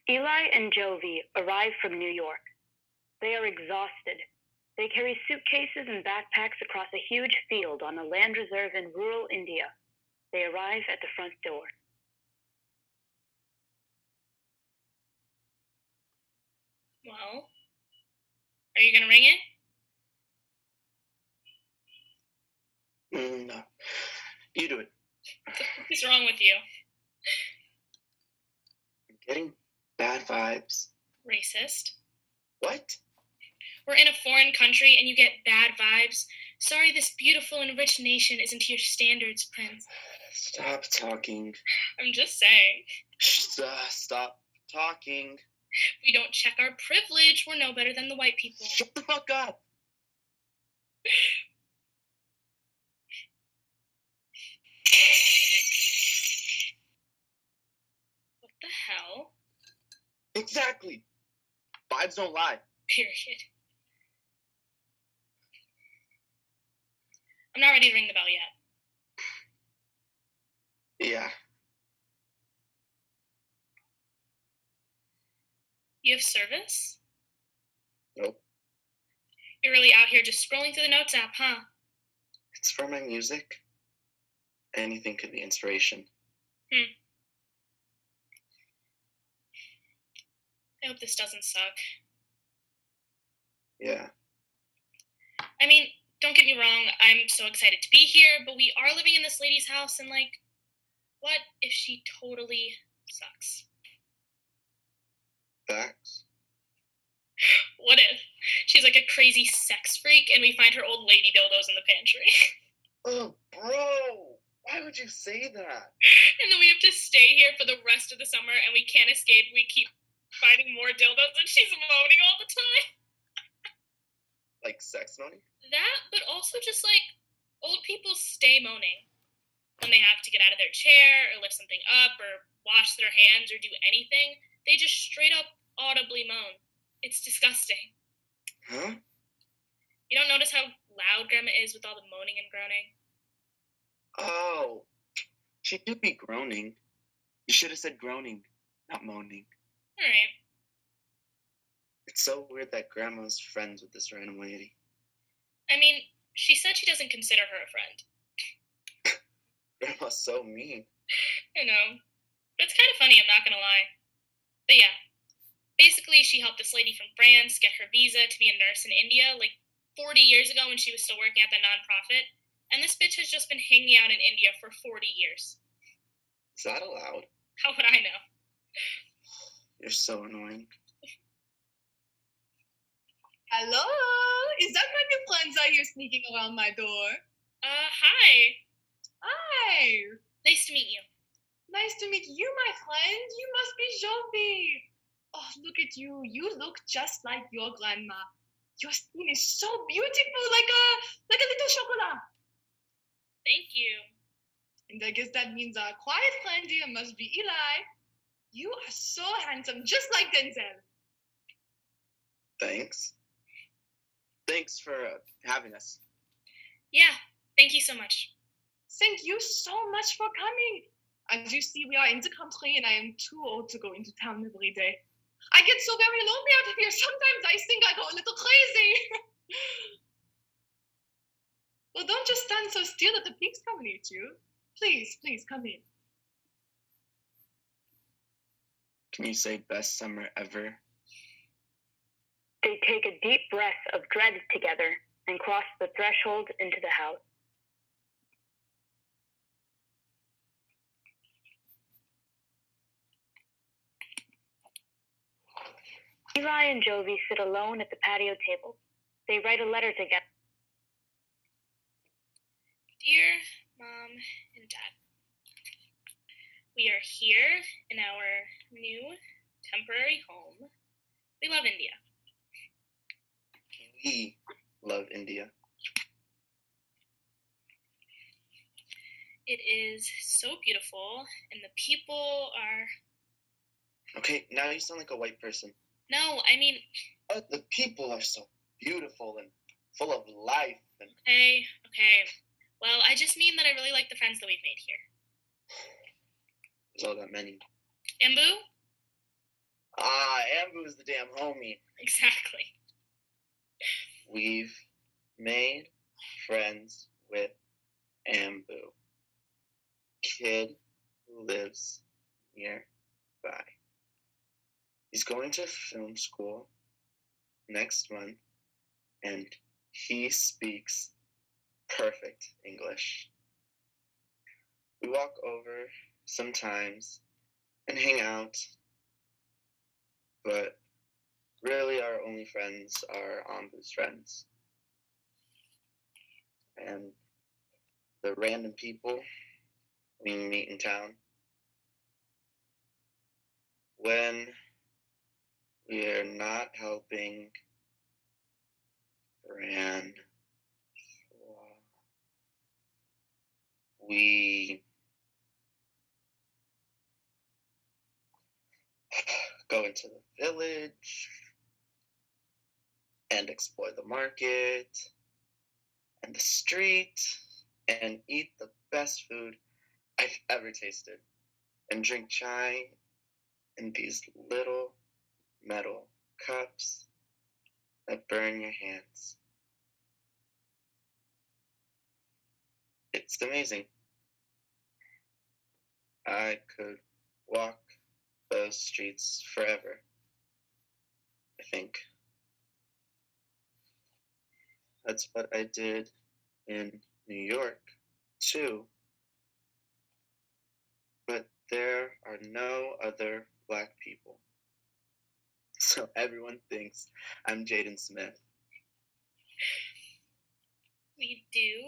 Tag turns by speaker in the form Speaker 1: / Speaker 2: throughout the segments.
Speaker 1: Eli and JOVI arrive from New York. They are exhausted. They carry suitcases and backpacks across a huge field on a land reserve in rural India. They arrive at the front door.
Speaker 2: Well, are you gonna ring it?
Speaker 3: No. You do it.
Speaker 2: What's wrong with you?
Speaker 3: I'm getting bad vibes.
Speaker 2: Racist.
Speaker 3: What?
Speaker 2: We're in a foreign country and you get bad vibes. Sorry, this beautiful and rich nation isn't to your standards, Prince.
Speaker 3: Stop talking.
Speaker 2: I'm just saying.
Speaker 3: Stop talking.
Speaker 2: We don't check our privilege. We're no better than the white people.
Speaker 3: Shut the fuck up.
Speaker 2: What the hell?
Speaker 3: Exactly. Vibes don't lie.
Speaker 2: Period. I'm not ready to ring the bell yet.
Speaker 3: Yeah.
Speaker 2: You have service?
Speaker 3: Nope.
Speaker 2: You're really out here just scrolling through the notes app, huh?
Speaker 3: It's for my music. Anything could be inspiration.
Speaker 2: I hope this doesn't suck.
Speaker 3: Yeah.
Speaker 2: I mean, don't get me wrong, I'm so excited to be here, but we are living in this lady's house, and like, what if she totally sucks?
Speaker 3: Facts.
Speaker 2: What if she's like a crazy sex freak and we find her old lady dildos in the pantry?
Speaker 3: Oh, bro! Why would you say that?
Speaker 2: And then we have to stay here for the rest of the summer and we can't escape. We keep finding more dildos and she's moaning all the time.
Speaker 3: Like sex moaning?
Speaker 2: That, but also just like old people stay moaning when they have to get out of their chair or lift something up or wash their hands or do anything. They just straight up audibly moan. It's disgusting.
Speaker 3: Huh?
Speaker 2: You don't notice how loud Grandma is with all the moaning and groaning?
Speaker 3: Oh, she could be groaning. You should have said groaning, not moaning.
Speaker 2: All right.
Speaker 3: It's so weird that Grandma's friends with this random lady.
Speaker 2: I mean, she said she doesn't consider her a friend.
Speaker 3: Grandma's so mean.
Speaker 2: I know. But it's kind of funny, I'm not gonna lie. But yeah. Basically, she helped this lady from France get her visa to be a nurse in India like 40 years ago when she was still working at the nonprofit. And this bitch has just been hanging out in India for 40 years.
Speaker 3: Is that allowed?
Speaker 2: How would I know?
Speaker 3: You're so annoying.
Speaker 4: Hello? Is that my new friends out here sneaking around my door?
Speaker 2: Hi.
Speaker 4: Hi.
Speaker 2: Nice to meet you.
Speaker 4: Nice to meet you, my friend. You must be JOVI. Oh, look at you. You look just like your grandma. Your skin is so beautiful, like a little chocolate.
Speaker 2: Thank you.
Speaker 4: And I guess that means our quiet friend here must be Eli. You are so handsome, just like Denzel.
Speaker 3: Thanks. Thanks for having us.
Speaker 2: Yeah, thank you so much.
Speaker 4: Thank you so much for coming. As you see, we are in the country and I am too old to go into town every day. I get so very lonely out of here. Sometimes I think I go a little crazy. Well, don't just stand so still that the pigs come and eat you. Please, please, come in.
Speaker 3: Can you say best summer ever?
Speaker 1: They take a deep breath of dread together and cross the threshold into the house. Eli and JOVI sit alone at the patio table. They write a letter together.
Speaker 2: Dear Mom and Dad, we are here in our new temporary home. We love India.
Speaker 3: We love India.
Speaker 2: It is so beautiful, and the people are...
Speaker 3: Okay, now you sound like a white person.
Speaker 2: No, I mean...
Speaker 3: The people are so beautiful and full of life. And...
Speaker 2: Okay. Well, I just mean that I really like the friends that we've made here.
Speaker 3: There's all that many.
Speaker 2: Imbu?
Speaker 3: Ambu's the damn homie.
Speaker 2: Exactly.
Speaker 3: We've made friends with Ambu, kid who lives nearby. He's going to film school next month, and he speaks perfect English. We walk over sometimes and hang out, but really our only friends are Ambu's friends. And the random people we meet in town. When we're not helping Francois, we go into the village and explore the market and the street and eat the best food I've ever tasted and drink chai in these little metal cups that burn your hands. It's amazing. I could walk those streets forever, I think. That's what I did in New York, too. But there are no other black people. So everyone thinks I'm Jaden Smith.
Speaker 2: We do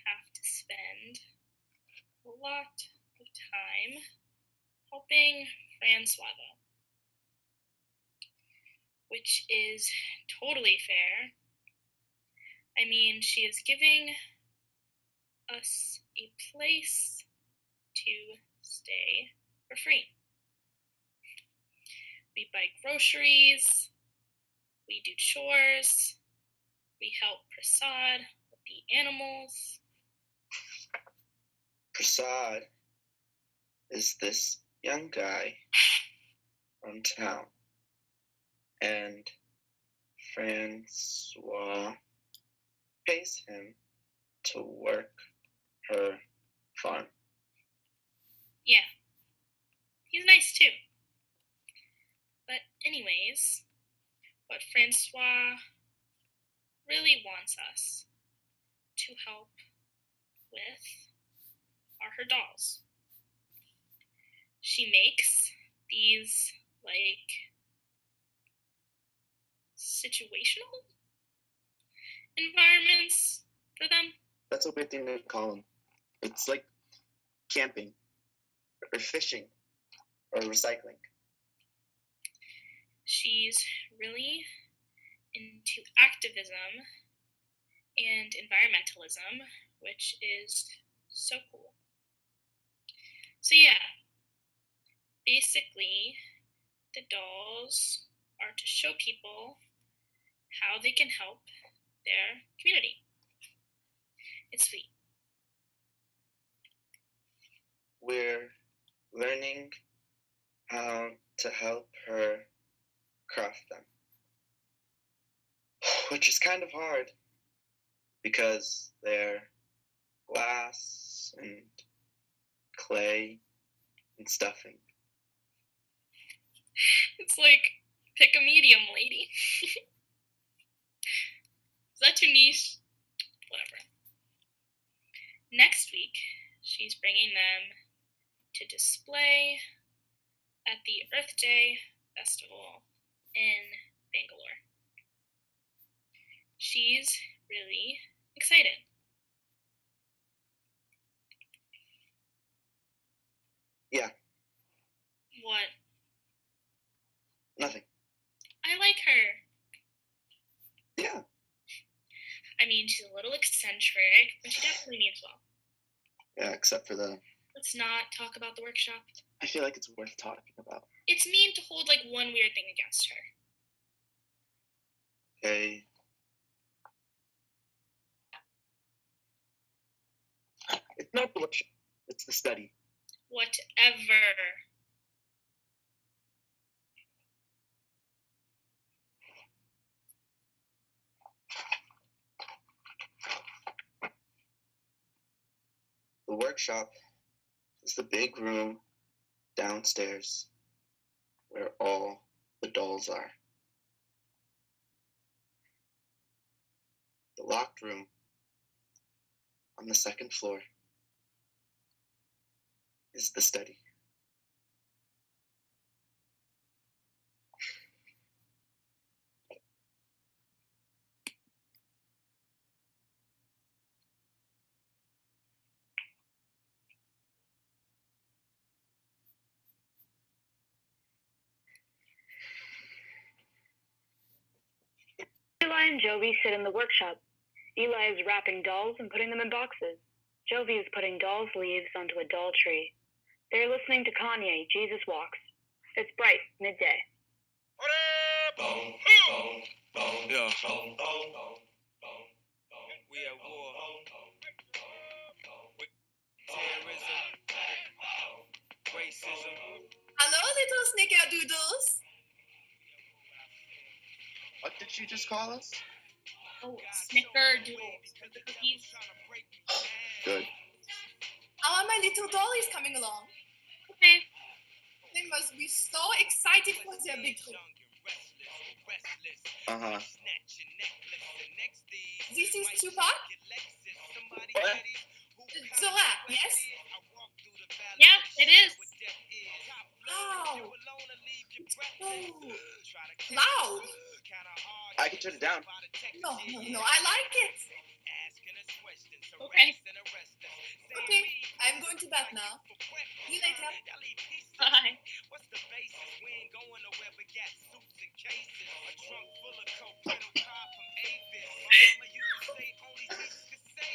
Speaker 2: have to spend a lot of time helping Francois, though, which is totally fair. I mean, she is giving us a place to stay for free. We buy groceries, we do chores, we help Prasad with the animals.
Speaker 3: Prasad is this young guy from town, and Francois pays him to work her farm.
Speaker 2: Yeah, he's nice too. But anyways, what Francois really wants us to help with are her dolls. She makes these, like, situational environments for them.
Speaker 3: That's a weird thing to call them. It's like camping, or fishing, or recycling.
Speaker 2: She's really into activism and environmentalism, which is so cool. So yeah, basically, the dolls are to show people how they can help their community. It's sweet.
Speaker 3: We're learning how to help her craft them, which is kind of hard because they're glass and clay and stuffing.
Speaker 2: It's like, pick a medium, lady. Is that too niche? Whatever. Next week, she's bringing them to display at the Earth Day Festival in Bangalore. She's really excited.
Speaker 3: Yeah.
Speaker 2: What?
Speaker 3: Nothing.
Speaker 2: I like her.
Speaker 3: Yeah.
Speaker 2: I mean, she's a little eccentric, but she definitely means well.
Speaker 3: Yeah, except for the...
Speaker 2: Let's not talk about the workshop.
Speaker 3: I feel like it's worth talking about.
Speaker 2: It's mean to hold, like, one weird thing against her.
Speaker 3: Okay. It's not the workshop. It's the study.
Speaker 2: Whatever.
Speaker 3: The workshop is the big room downstairs where all the dolls are. The locked room on the second floor is the study.
Speaker 1: Eli and Jovi sit in the workshop. Eli is wrapping dolls and putting them in boxes. Jovi is putting dolls' leaves onto a doll tree. They are listening to Kanye, Jesus Walks. It's bright, midday.
Speaker 5: Yeah. We at war. Terrorism. Racism.
Speaker 4: Hello, little snickerdoodles.
Speaker 3: What did you just call us?
Speaker 2: Oh, snickerdoodles. The cookies.
Speaker 3: Good.
Speaker 4: How are my little dollies coming along?
Speaker 2: Okay.
Speaker 4: They must be so excited for their big trip.
Speaker 3: Uh-huh.
Speaker 4: This is Tupac?
Speaker 3: What?
Speaker 4: Zora, yes?
Speaker 2: Yeah, it is.
Speaker 4: Wow. Oh, loud.
Speaker 3: I can turn it down.
Speaker 4: No, I like it.
Speaker 2: Okay.
Speaker 4: Okay, I'm going to bed now. See you later.
Speaker 2: Bye.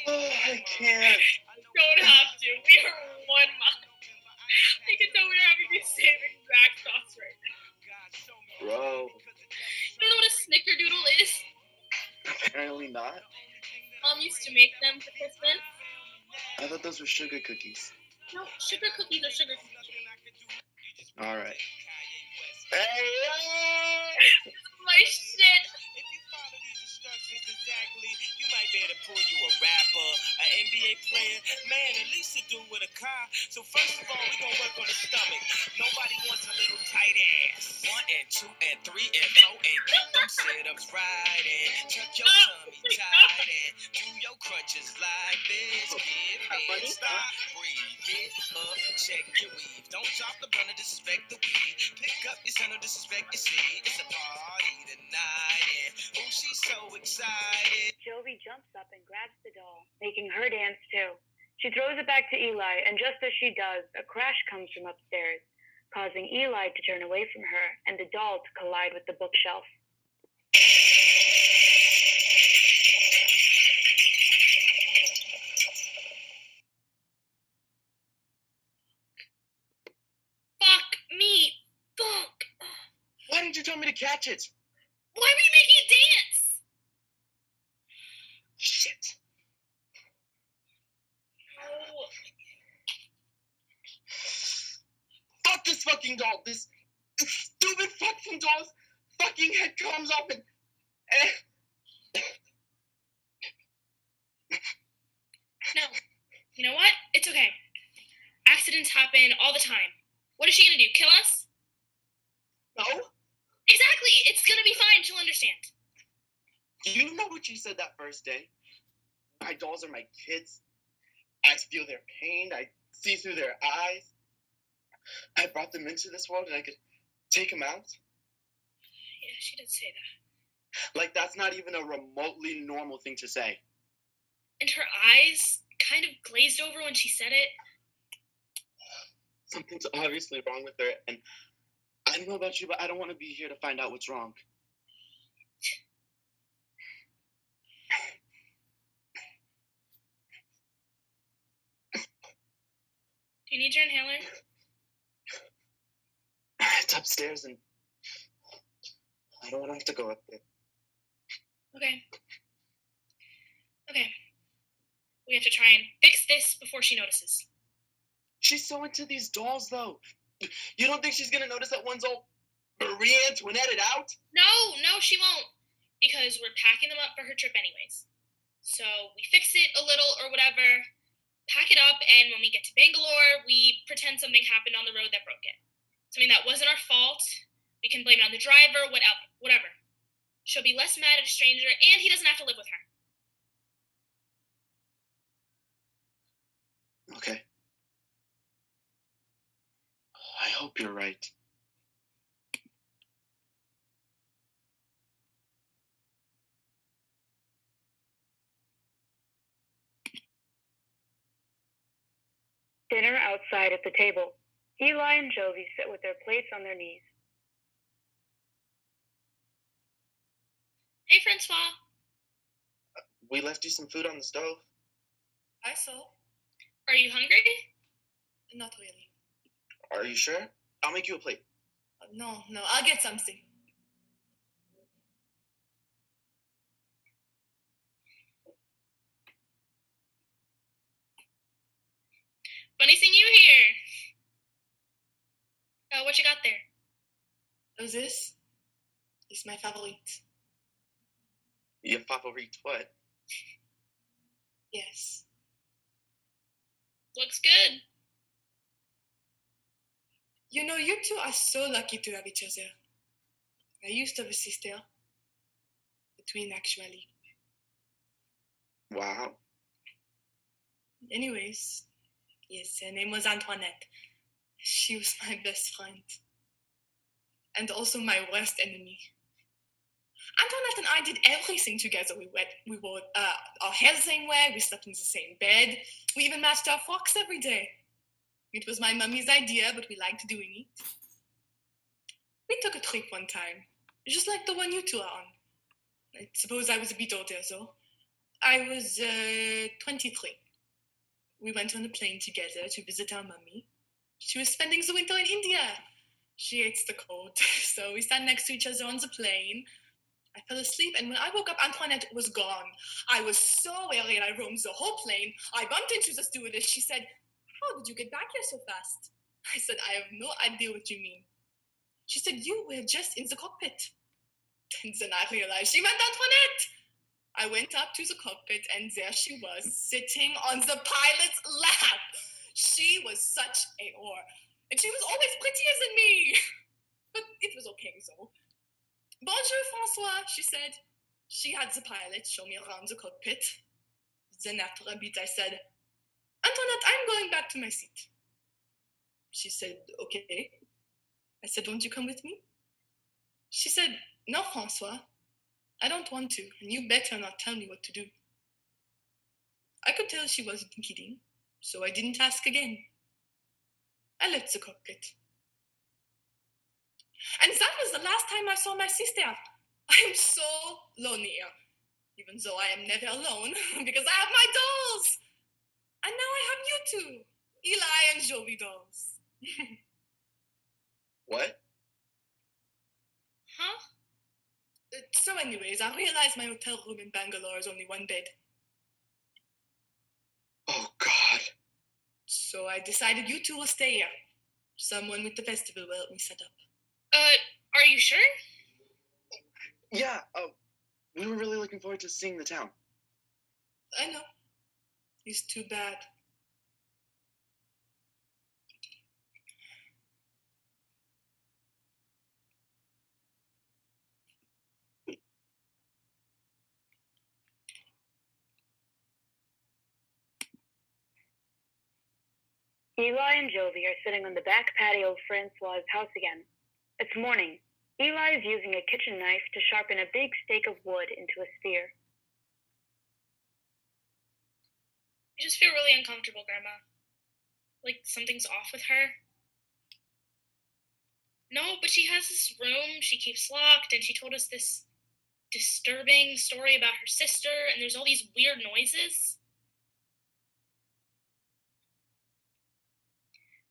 Speaker 3: Oh, I can't.
Speaker 2: Don't have to. We are one mind. I can tell we're having the same exact thoughts right now.
Speaker 3: Bro,
Speaker 2: You know what a snickerdoodle is?
Speaker 3: apparently not.
Speaker 2: Mom used to make them for Christmas.
Speaker 3: I thought those were sugar cookies.
Speaker 2: No, sugar cookies are sugar cookies.
Speaker 3: All right. Hey!
Speaker 2: My shit.
Speaker 5: You might be able to pull you a rapper, an NBA player, man, at least to do with a car. So first of all, we gonna work on the stomach. Nobody wants a little tight ass. 1 and 2 and 3 and 4 and keep them sit-ups right and tuck your tummy tight and do your crunches like this. Give head, stop, breathe, get up, check your weave. Don't drop the blunt or disrespect the weed. Pick up your son or disrespect your seed. It's a party tonight and oh, she's so excited.
Speaker 1: Jovi jumps up and grabs the doll, making her dance too. She throws it back to Eli, and just as she does, a crash comes from upstairs, causing Eli to turn away from her and the doll to collide with the bookshelf.
Speaker 2: Fuck me. Fuck.
Speaker 3: Why didn't you tell me to catch it?
Speaker 2: Why were you making it dance?
Speaker 3: Shit.
Speaker 2: No.
Speaker 3: Fuck this fucking doll. This stupid fucking doll's fucking head comes up and...
Speaker 2: No. You know what? It's okay. Accidents happen all the time. What is she gonna do? Kill us?
Speaker 3: No?
Speaker 2: Exactly. It's gonna be fine. She'll understand.
Speaker 3: You know what you said that first day? My dolls are my kids. I feel their pain. I see through their eyes. I brought them into this world and I could take them out.
Speaker 2: Yeah, she did say that.
Speaker 3: Like, that's not even a remotely normal thing to say.
Speaker 2: And her eyes kind of glazed over when she said it.
Speaker 3: Something's obviously wrong with her, and I don't know about you, but I don't want to be here to find out what's wrong.
Speaker 2: Do you need your inhaler?
Speaker 3: It's upstairs, and I don't want to have to go up there.
Speaker 2: Okay. Okay. We have to try and fix this before she notices.
Speaker 3: She's so into these dolls, though. You don't think she's going to notice that one's all Marie Antoinetted out?
Speaker 2: No, she won't. Because we're packing them up for her trip anyways. So we fix it a little or whatever, pack it up, and when we get to Bangalore, we pretend something happened on the road that broke it. Something that wasn't our fault. We can blame it on the driver, whatever. She'll be less mad at a stranger, and he doesn't have to live with her.
Speaker 3: Okay. I hope you're right.
Speaker 1: Dinner outside at the table. Eli and JOVI sit with their plates on their knees.
Speaker 2: Hey, Francois.
Speaker 3: We left you some food on the stove.
Speaker 4: I saw.
Speaker 2: Are you hungry?
Speaker 4: Not really.
Speaker 3: Are you sure? I'll make you a plate.
Speaker 4: No, I'll get something.
Speaker 2: Funny seeing you here. What you got there?
Speaker 4: Oh, this is my favorite.
Speaker 3: Your favorite what?
Speaker 4: Yes.
Speaker 2: Looks good.
Speaker 4: You know, you two are so lucky to have each other. I used to have a sister. A twin, actually.
Speaker 3: Wow.
Speaker 4: Anyways, yes, her name was Antoinette. She was my best friend. And also my worst enemy. Antoinette and I did everything together. We wore our hair the same way, we slept in the same bed, we even matched our frocks every day. It was my mummy's idea, but we liked doing it. We took a trip one time, just like the one you two are on. I suppose I was a bit older, though. I was 23. We went on a plane together to visit our mummy. She was spending the winter in India. She hates the cold, so we sat next to each other on the plane. I fell asleep, and when I woke up, Antoinette was gone. I was so weary, and I roamed the whole plane. I bumped into the stewardess. She said, "How did you get back here so fast?" I said, "I have no idea what you mean." She said, "You were just in the cockpit." And then I realized she meant Antoinette. I went up to the cockpit, and there she was, sitting on the pilot's lap. She was such a whore, and she was always prettier than me. But it was okay, though. "Bonjour, Francois," she said. She had the pilot show me around the cockpit. Then after a bit, I said, "Antoinette, I'm going back to my seat." She said, "Okay." I said, "Won't you come with me?" She said, "No, Francois, I don't want to, and you better not tell me what to do." I could tell she wasn't kidding, so I didn't ask again. I left the cockpit. And that was the last time I saw my sister. I'm so lonely here, even though I am never alone, because I have my dolls. And now I have you two, Eli and JOVI dolls.
Speaker 3: What?
Speaker 2: Huh?
Speaker 4: So anyways, I realized my hotel room in Bangalore is only one bed.
Speaker 3: Oh, God.
Speaker 4: So I decided you two will stay here. Someone with the festival will help me set up.
Speaker 2: Are you sure?
Speaker 3: Yeah, we were really looking forward to seeing the town.
Speaker 4: I know. It's too bad.
Speaker 1: Eli and JOVI are sitting on the back patio of Francois' house again. It's morning. Eli is using a kitchen knife to sharpen a big stake of wood into a sphere.
Speaker 2: I just feel really uncomfortable, Grandma. Like something's off with her. No, but she has this room she keeps locked, and she told us this disturbing story about her sister, and there's all these weird noises.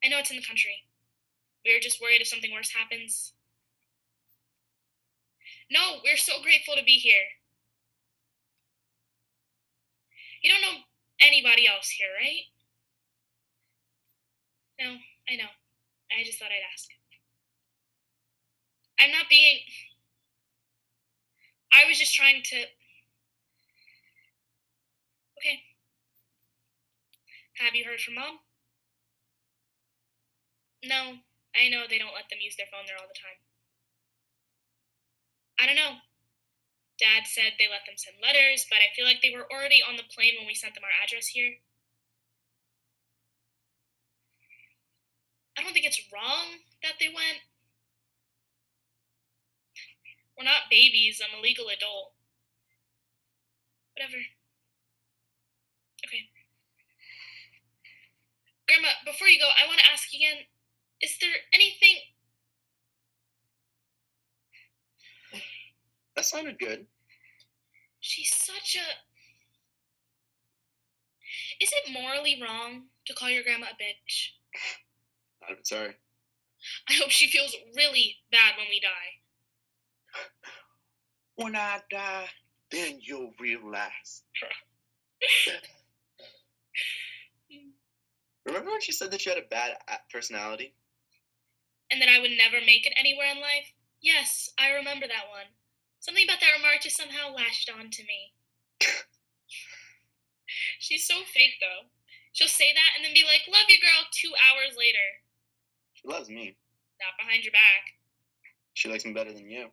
Speaker 2: I know it's in the country. We're just worried if something worse happens. No, we're so grateful to be here. You don't know anybody else here, right? No, I know. I just thought I'd ask. I'm not being... I was just trying to... Okay. Have you heard from Mom? No, I know they don't let them use their phone there all the time. I don't know. Dad said they let them send letters, but I feel like they were already on the plane when we sent them our address here. I don't think it's wrong that they went. We're not babies. I'm a legal adult. Whatever. Okay. Grandma, before you go, I want to ask again, is there anything...
Speaker 3: That sounded good.
Speaker 2: She's such a... Is it morally wrong to call your grandma a bitch?
Speaker 3: I'm sorry.
Speaker 2: I hope she feels really bad when we die.
Speaker 3: When I die, then you'll realize. Remember when she said that she had a bad personality?
Speaker 2: And that I would never make it anywhere in life? Yes, I remember that one. Something about that remark just somehow latched on to me. She's so fake, though. She'll say that and then be like, love you, girl, 2 hours later.
Speaker 3: She loves me.
Speaker 2: Not behind your back.
Speaker 3: She likes me better than you.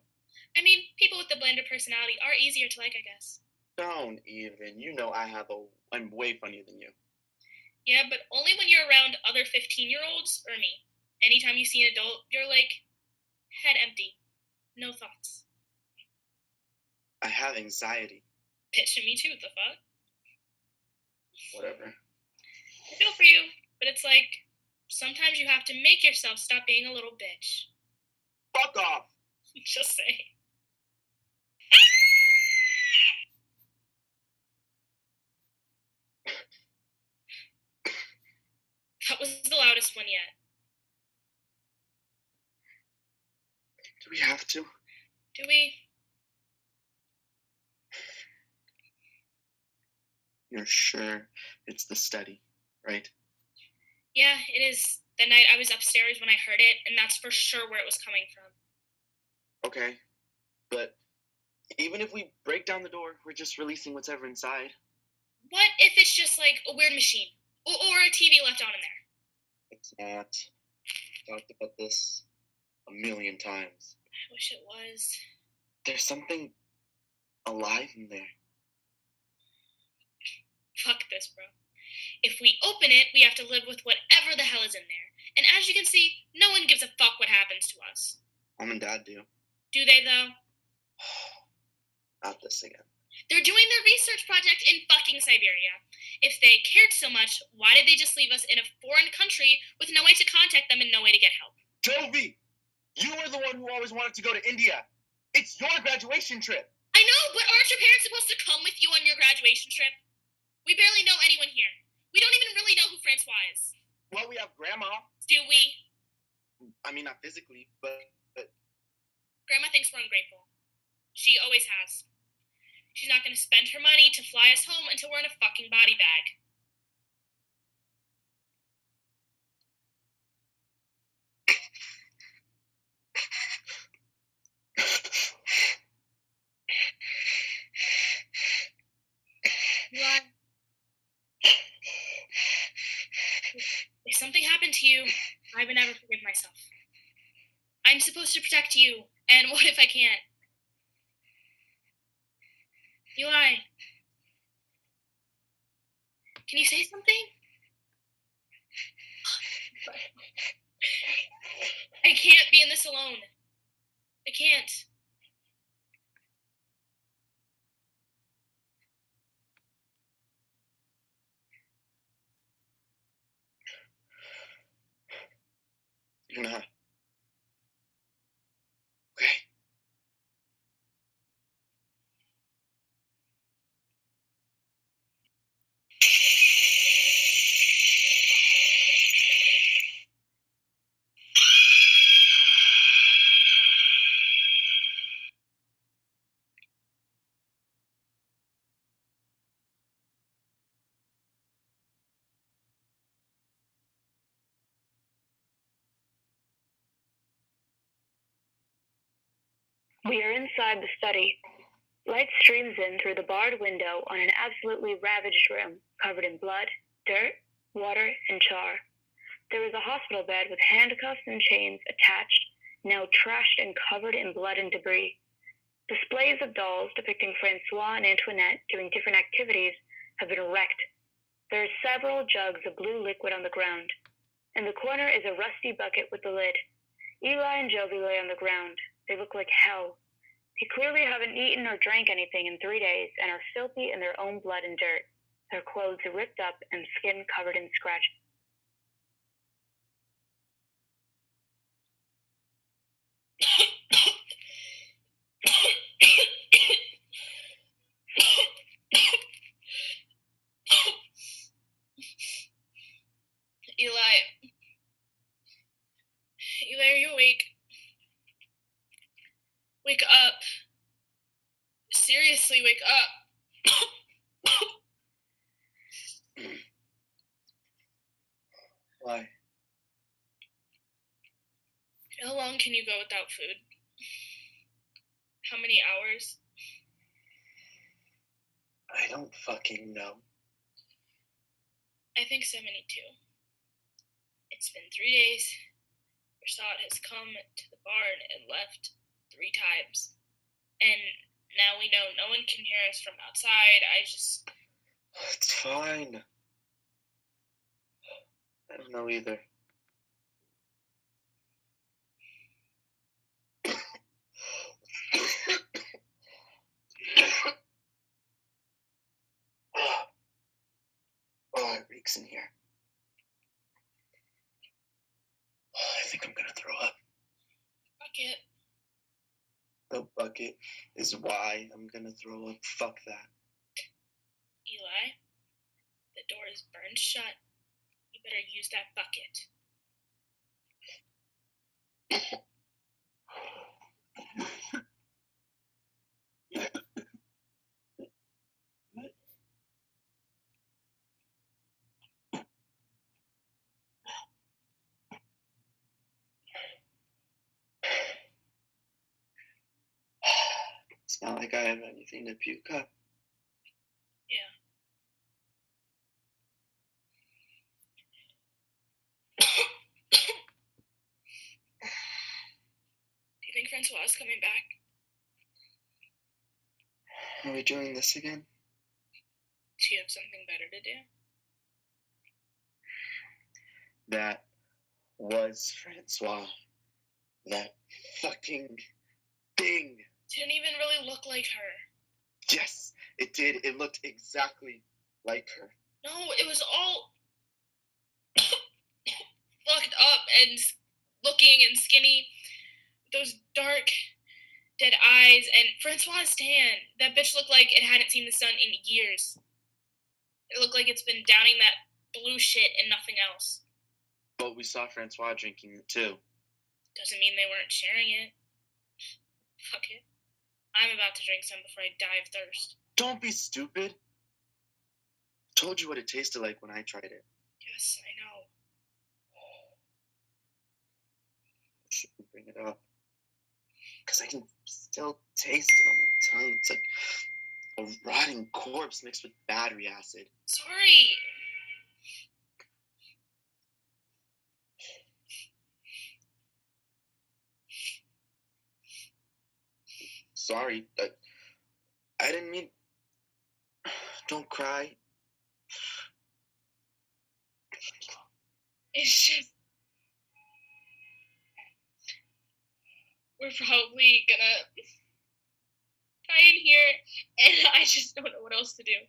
Speaker 2: I mean, people with the blander personality are easier to like, I guess.
Speaker 3: Don't even. You know I'm way funnier than you.
Speaker 2: Yeah, but only when you're around other 15-year-olds or me. Anytime you see an adult, you're like, head empty. No thoughts.
Speaker 3: I have anxiety.
Speaker 2: Bitch, me too, the fuck?
Speaker 3: Whatever.
Speaker 2: I feel for you, but it's like, sometimes you have to make yourself stop being a little bitch.
Speaker 3: Fuck off!
Speaker 2: Just say. That was the loudest one yet.
Speaker 3: Do we have to?
Speaker 2: Do we?
Speaker 3: You're sure it's the study, right?
Speaker 2: Yeah, it is. The night I was upstairs when I heard it, and that's for sure where it was coming from.
Speaker 3: Okay, but even if we break down the door, we're just releasing whatever inside.
Speaker 2: What if it's just like a weird machine? Or a TV left on in there?
Speaker 3: It's not. I've talked about this a million times.
Speaker 2: I wish it was.
Speaker 3: There's something alive in there.
Speaker 2: Fuck this, bro. If we open it, we have to live with whatever the hell is in there. And as you can see, no one gives a fuck what happens to us.
Speaker 3: Mom and Dad do.
Speaker 2: Do they, though?
Speaker 3: Not this again.
Speaker 2: They're doing their research project in fucking Siberia. If they cared so much, why did they just leave us in a foreign country with no way to contact them and no way to get help?
Speaker 3: JOVI! You were the one who always wanted to go to India. It's your graduation trip.
Speaker 2: I know, but aren't your parents supposed to come with you on your graduation trip? We barely know anyone here. We don't even really know who Francois is.
Speaker 3: Well, we have Grandma.
Speaker 2: Do we?
Speaker 3: I mean, not physically, but...
Speaker 2: Grandma thinks we're ungrateful. She always has. She's not going to spend her money to fly us home until we're in a fucking body bag. What? If something happened to you, I would never forgive myself. I'm supposed to protect you, and what if I can't? Eli, can you say something? I can't be in this alone. I can't.
Speaker 3: You're not. Okay?
Speaker 1: We are inside the study. Light streams in through the barred window on an absolutely ravaged room, covered in blood, dirt, water, and char. There was a hospital bed with handcuffs and chains attached, now trashed and covered in blood and debris. Displays of dolls depicting Francois and Antoinette doing different activities have been wrecked. There are several jugs of blue liquid on the ground. In the corner is a rusty bucket with the lid. Eli and JOVI lay on the ground. They look like hell. They clearly haven't eaten or drank anything in 3 days and are filthy in their own blood and dirt, their clothes ripped up and skin covered in scratches.
Speaker 2: Eli, are you awake? Wake up. Seriously, wake up.
Speaker 3: Why?
Speaker 2: How long can you go without food? How many hours?
Speaker 3: I don't fucking know.
Speaker 2: I think 72. It's been 3 days. Asata has come to the barn and left 3 times. And now we know no one can hear us from outside.
Speaker 3: It's fine. I don't know either. Oh, it reeks in here. I think I'm gonna throw up.
Speaker 2: Bucket.
Speaker 3: The bucket is why I'm gonna throw up. Fuck that.
Speaker 2: Eli, the door is burned shut. You better use that bucket.
Speaker 3: It's not like I have anything to puke up.
Speaker 2: Yeah. Do you think Francois is coming back?
Speaker 3: Are we doing this again?
Speaker 2: Do you have something better to do?
Speaker 3: That was Francois. That fucking thing.
Speaker 2: Didn't even really look like her.
Speaker 3: Yes, it did. It looked exactly like her.
Speaker 2: No, it was all fucked up and looking and skinny. Those dark, dead eyes and Francois' tan. That bitch looked like it hadn't seen the sun in years. It looked like it's been downing that blue shit and nothing else.
Speaker 3: But we saw Francois drinking it too.
Speaker 2: Doesn't mean they weren't sharing it. Fuck it. I'm about to drink some before I die of thirst.
Speaker 3: Don't be stupid. I told you what it tasted like when I tried it.
Speaker 2: Yes, I know.
Speaker 3: I shouldn't bring it up. Because I can still taste it on my tongue. It's like a rotting corpse mixed with battery acid.
Speaker 2: Sorry.
Speaker 3: Sorry. I didn't mean... Don't cry.
Speaker 2: It's just... We're probably gonna die in here, and I just don't know what else to do.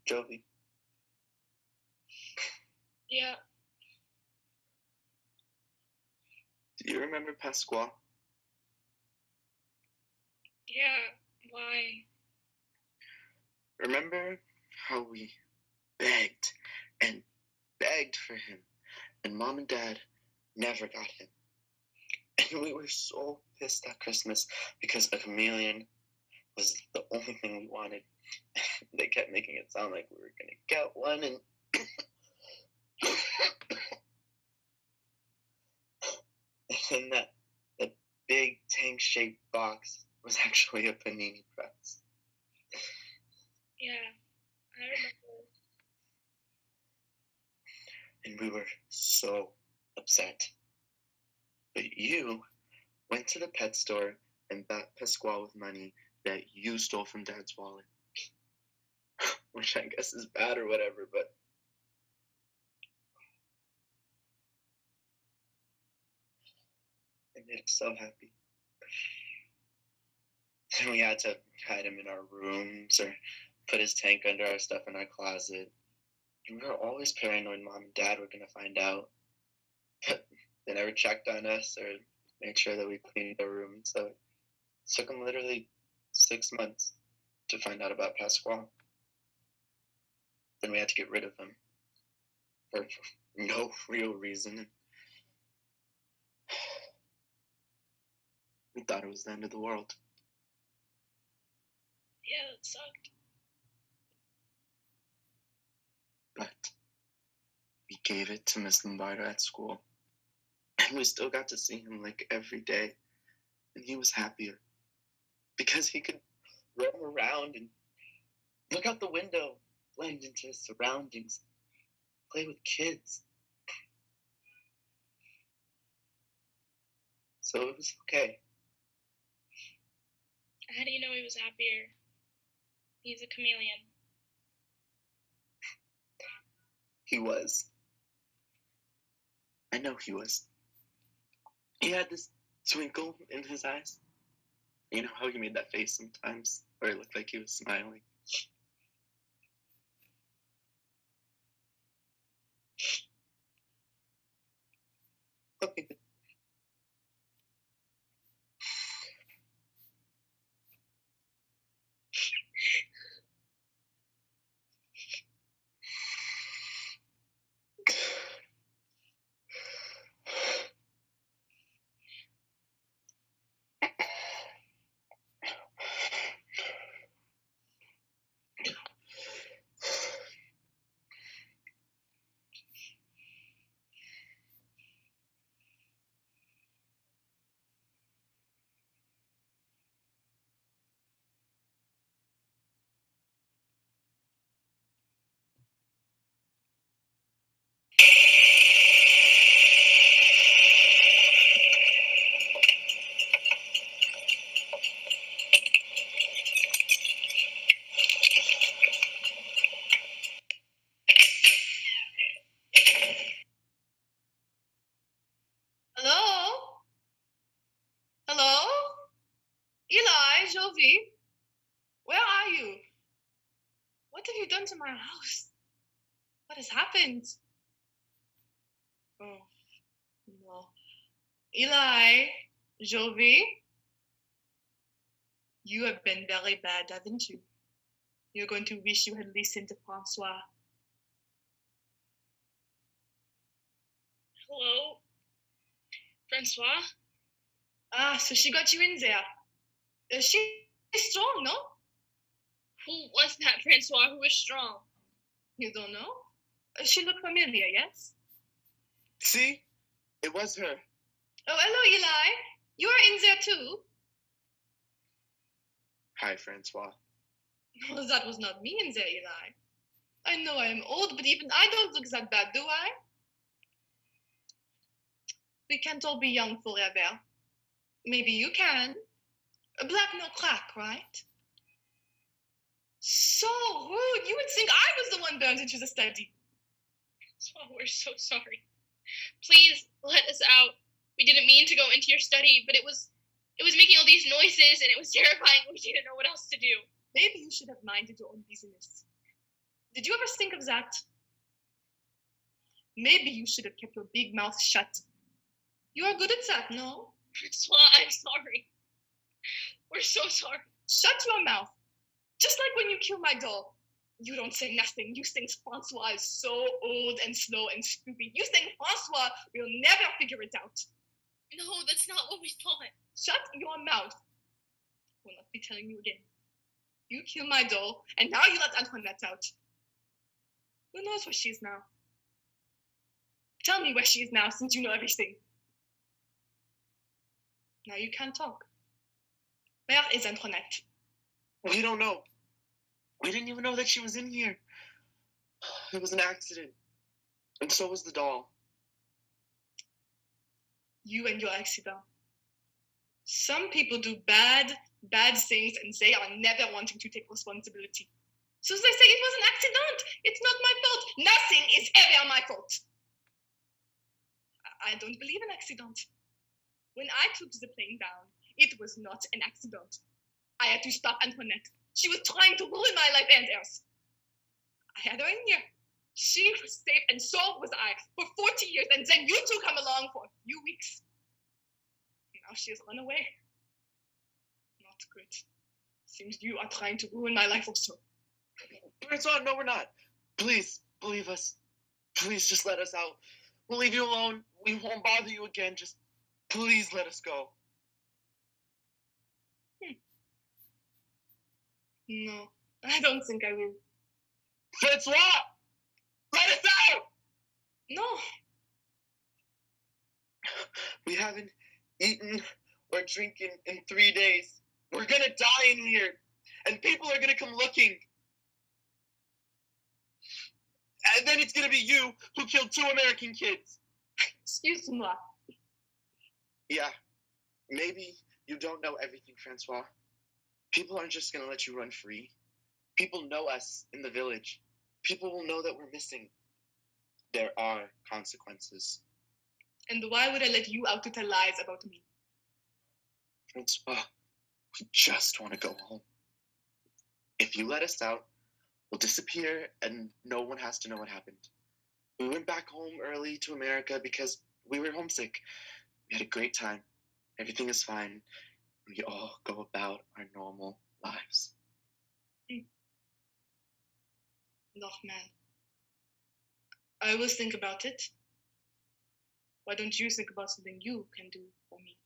Speaker 3: JOVI,
Speaker 2: Yeah.
Speaker 3: do you remember Pasquale?
Speaker 2: Yeah. Why?
Speaker 3: Remember how we begged and begged for him, and Mom and Dad never got him? And we were so pissed that Christmas because a chameleon was the only thing we wanted. They kept making it sound like we were going to get one, and and that big tank-shaped box was actually a panini press.
Speaker 2: Yeah, I remember.
Speaker 3: And we were so upset. But you went to the pet store and bought Pasquale with money that you stole from Dad's wallet. Which I guess is bad or whatever, but it made us so happy. And we had to hide him in our rooms or put his tank under our stuff in our closet. And we were always paranoid Mom and Dad were going to find out. But they never checked on us or made sure that we cleaned our room. So it took them literally 6 months to find out about Pasquale. Then we had to get rid of him for no real reason. We thought it was the end of the world.
Speaker 2: Yeah, that sucked.
Speaker 3: But we gave it to Miss Lombardo at school. And we still got to see him like every day. And he was happier. Because he could roam around and look out the window, blend into his surroundings, play with kids. So it was okay.
Speaker 2: How do you know he was happier? He's a chameleon.
Speaker 3: He was. I know he was. He had this twinkle in his eyes. You know how he made that face sometimes, where it looked like he was smiling?
Speaker 4: Hello? Hello? Eli, JOVI? Where are you? What have you done to my house? What has happened? Oh, no. Eli, JOVI? You have been very bad, haven't you? You're going to wish you had listened to Francois.
Speaker 2: Hello? Francois?
Speaker 4: Ah, so she got you in there. She's strong, no?
Speaker 2: Who was that Francois who was strong?
Speaker 4: You don't know? She looked familiar, yes?
Speaker 3: See? It was her.
Speaker 4: Oh, hello, Eli. You are in there too?
Speaker 3: Hi, Francois.
Speaker 4: No, that was not me in there, Eli. I know I am old, but even I don't look that bad, do I? We can't all be young forever. Maybe you can. Black no crack, right? So rude. You would think I was the one burned into the study.
Speaker 2: Francois, we're so sorry. Please let us out. We didn't mean to go into your study, but it was making all these noises and it was terrifying. We didn't know what else to do.
Speaker 4: Maybe you should have minded your own business. Did you ever think of that? Maybe you should have kept your big mouth shut. You are good at that, no?
Speaker 2: Francois, I'm sorry. We're so sorry.
Speaker 4: Shut your mouth. Just like when you kill my doll. You don't say nothing. You think Francois is so old and slow and stupid. You think Francois will never figure it out.
Speaker 2: No, that's not what we thought.
Speaker 4: Shut your mouth. Will not be telling you again. You killed my doll, and now you let Antoinette out. Who knows where she is now? Tell me where she is now, since you know everything. Now you can't talk. Where is Antoinette?
Speaker 3: We don't know. We didn't even know that she was in here. It was an accident. And so was the doll.
Speaker 4: You and your accident. Some people do bad things and they are never wanting to take responsibility. So they say it was an accident. It's not my fault. Nothing is ever my fault. I don't believe in accident. When I took the plane down, it was not an accident. I had to stop Antoinette. She was trying to ruin my life and hers. I had her in here. She was safe and so was I for 40 years, and then you two come along for a few weeks. Now she has run away. Not good. Seems you are trying to ruin my life also.
Speaker 3: Francois, no, we're not. Please, believe us. Please just let us out. We'll leave you alone. We won't bother you again. Just please let us go.
Speaker 4: No, I don't think I will.
Speaker 3: Francois! Let us out!
Speaker 4: No.
Speaker 3: We haven't eaten or drinking in 3 days. We're gonna die in here. And people are gonna come looking. And then it's gonna be you who killed 2 American kids.
Speaker 4: Excuse me.
Speaker 3: Yeah, maybe you don't know everything, Francois. People aren't just gonna let you run free. People know us in the village. People will know that we're missing. There are consequences.
Speaker 4: And why would I let you out to tell lies about me?
Speaker 3: Francois, we just want to go home. If you let us out, we'll disappear and no one has to know what happened. We went back home early to America because we were homesick. We had a great time. Everything is fine. We all go about our normal lives.
Speaker 4: Look, man. I will think about it. Why don't you think about something you can do for me?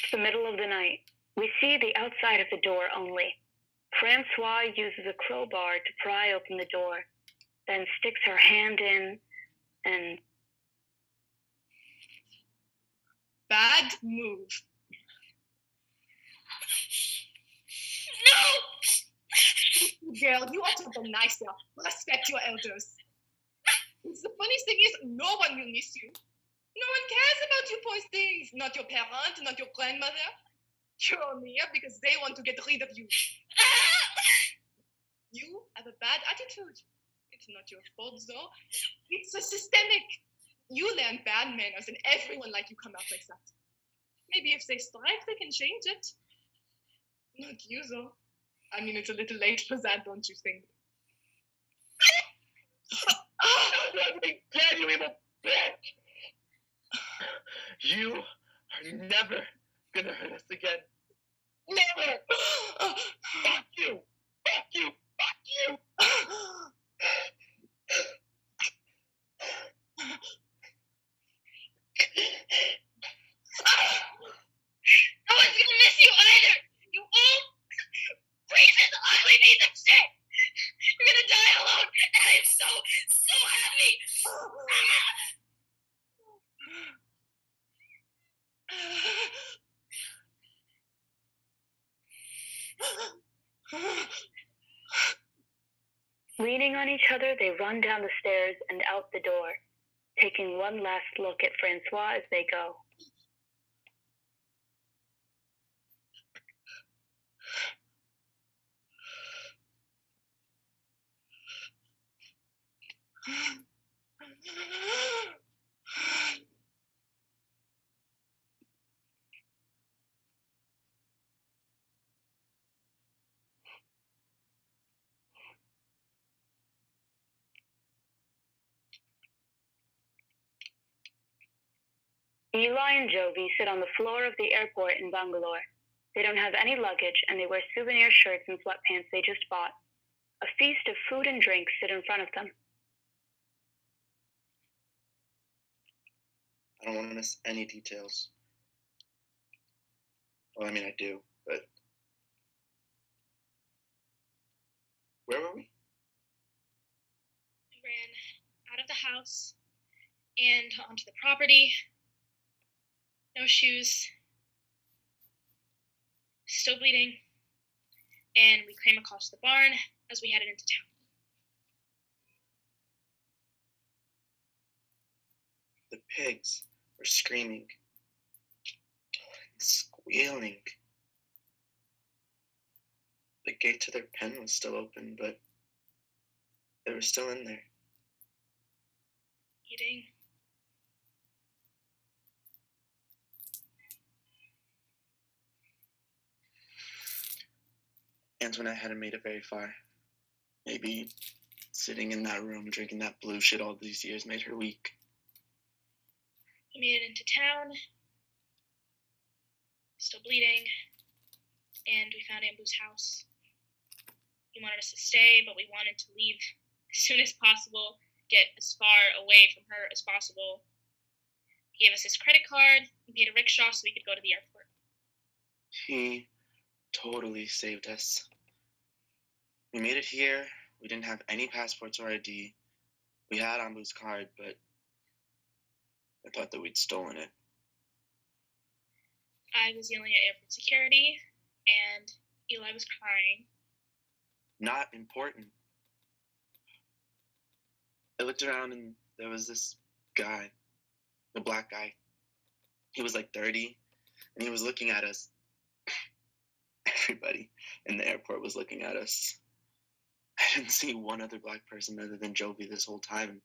Speaker 1: It's the middle of the night. We see the outside of the door only. Francois uses a crowbar to pry open the door, then sticks her hand in and...
Speaker 4: Bad move.
Speaker 2: No!
Speaker 4: Girl, you ought to be nicer. Respect your elders. The funny thing is, no one will miss you. No one cares about you poor things. Not your parent, not your grandmother. You're only here because they want to get rid of you. You have a bad attitude. It's not your fault, though. It's a systemic. You learn bad manners, and everyone like you come out like that. Maybe if they strive, they can change it. Not you, though. I mean, it's a little late for that, don't you think?
Speaker 3: Let me get you, evil bitch! You are never gonna hurt us again. Never! Fuck you! Fuck you! Fuck you!
Speaker 2: No one's gonna miss you either! You old, racist, ugly piece of shit! You're gonna die alone, and I'm so happy!
Speaker 1: Leaning on each other, they run down the stairs and out the door, taking one last look at Francois as they go. Eli and Jovi sit on the floor of the airport in Bangalore. They don't have any luggage, and they wear souvenir shirts and sweatpants they just bought. A feast of food and drinks sit in front of them.
Speaker 3: I don't want to miss any details. Well, I mean, I do, but... Where were we?
Speaker 2: We ran out of the house and onto the property. No shoes. Still bleeding. And we came across the barn as we headed into town.
Speaker 3: The pigs were screaming, squealing. The gate to their pen was still open, but they were still in there.
Speaker 2: Eating.
Speaker 3: Antoinette hadn't made it very far. Maybe sitting in that room drinking that blue shit all these years made her weak.
Speaker 2: We made it into town. Still bleeding. And we found Ambu's house. He wanted us to stay, but we wanted to leave as soon as possible, get as far away from her as possible. He gave us his credit card and paid a rickshaw so we could go to the airport.
Speaker 3: He totally saved us. We made it here. We didn't have any passports or ID. We had Ambu's card, but I thought that we'd stolen it.
Speaker 2: I was yelling at airport security, and Eli was crying.
Speaker 3: Not important. I looked around and there was this guy, the black guy. He was like 30, and he was looking at us. Everybody in the airport was looking at us. I didn't see one other black person other than Jovi this whole time.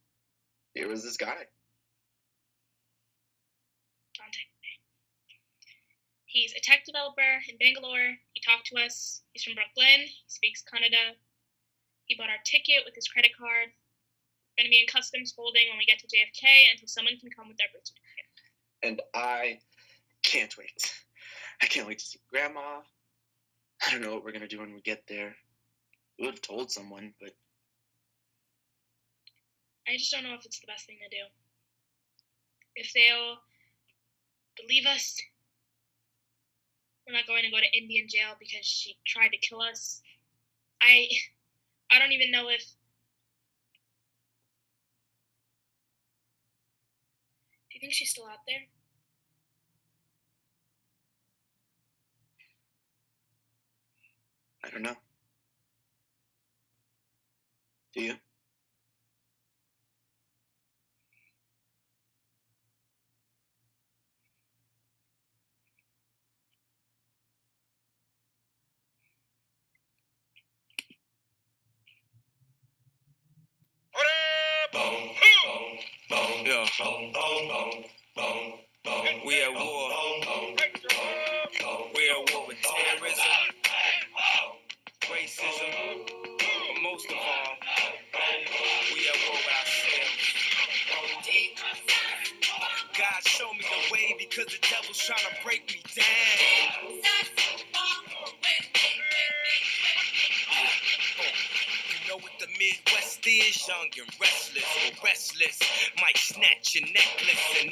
Speaker 3: Here was this guy.
Speaker 2: Dante. He's a tech developer in Bangalore. He talked to us. He's from Brooklyn. He speaks Kannada. He bought our ticket with his credit card. We're going to be in customs holding when we get to JFK until someone can come with their birth certificate.
Speaker 3: And I can't wait. I can't wait to see Grandma. I don't know what we're going to do when we get there. We would have told someone, but...
Speaker 2: I just don't know if it's the best thing to do. If they'll believe us, we're not going to go to Indian jail because she tried to kill us. I don't even know if... Do you think she's still out there?
Speaker 3: I don't know. Do you?
Speaker 5: Yeah. We at war. We at war with terrorism, racism, but most of all, we at war with ourselves. God show me the way because the devil's trying to break me down. You know what the Midwest is? Young and restless, might snatch your necklace and